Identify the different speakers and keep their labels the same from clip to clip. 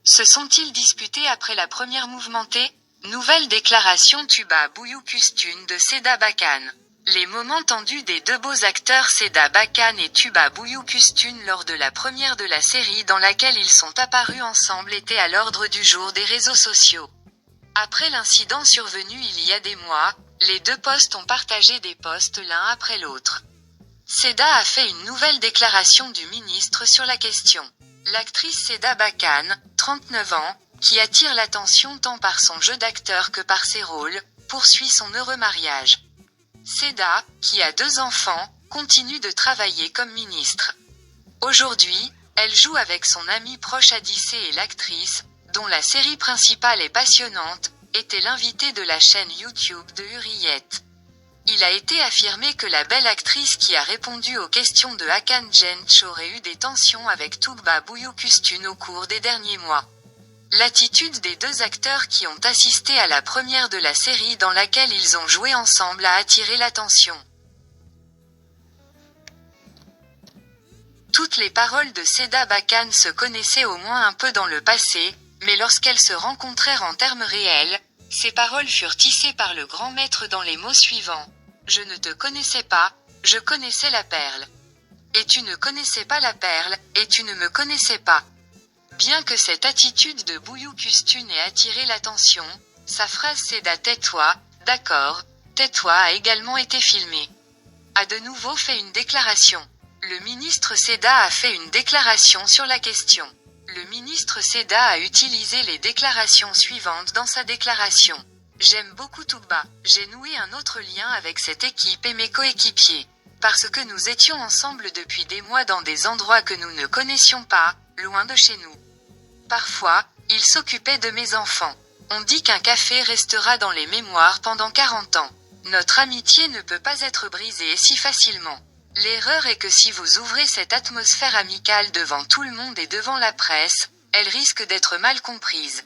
Speaker 1: Se sont-ils disputés après la première mouvementée? Nouvelle déclaration Tuba Büyüküstün de Seda Bakan. Les moments tendus des deux beaux acteurs Seda Bakan et Tuba Büyüküstün lors de la première de la série dans laquelle ils sont apparus ensemble étaient à l'ordre du jour des réseaux sociaux. Après l'incident survenu il y a des mois, les deux posts ont partagé des posts l'un après l'autre. Seda a fait une nouvelle déclaration du ministre sur la question. L'actrice Seda Bakan, 39 ans, qui attire l'attention tant par son jeu d'acteur que par ses rôles, poursuit son heureux mariage. Seda, qui a 2 enfants, continue de travailler comme ministre. Aujourd'hui, elle joue avec son amie proche Hadisé et l'actrice, dont la série principale est passionnante, était l'invitée de la chaîne YouTube de Hürriyet. Il a été affirmé que la belle actrice qui a répondu aux questions de Hakan Genç aurait eu des tensions avec Tuba Büyüküstün au cours des derniers mois. L'attitude des deux acteurs qui ont assisté à la première de la série dans laquelle ils ont joué ensemble a attiré l'attention. Toutes les paroles de Seda Bakan se connaissaient au moins un peu dans le passé, mais lorsqu'elles se rencontrèrent en termes réels, ces paroles furent tissées par le grand maître dans les mots suivants. Je ne te connaissais pas, je connaissais la perle. Et tu ne connaissais pas la perle, et tu ne me connaissais pas. Bien que cette attitude de Büyüküstün ait attiré l'attention, sa phrase Seda tais-toi, d'accord, tais-toi a également été filmée. A de nouveau fait une déclaration. Le ministre Seda a fait une déclaration sur la question. Le ministre Seda a utilisé les déclarations suivantes dans sa déclaration. J'aime beaucoup Tuba. J'ai noué un autre lien avec cette équipe et mes coéquipiers. Parce que nous étions ensemble depuis des mois dans des endroits que nous ne connaissions pas, loin de chez nous. Parfois, il s'occupait de mes enfants. On dit qu'un café restera dans les mémoires pendant 40 ans. Notre amitié ne peut pas être brisée si facilement. L'erreur est que si vous ouvrez cette atmosphère amicale devant tout le monde et devant la presse, elle risque d'être mal comprise.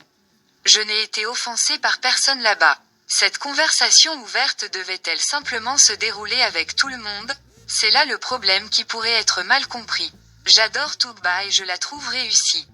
Speaker 1: Je n'ai été offensé par personne là-bas. Cette conversation ouverte devait-elle simplement se dérouler avec tout le monde? C'est là le problème qui pourrait être mal compris. J'adore Tuba et je la trouve réussie.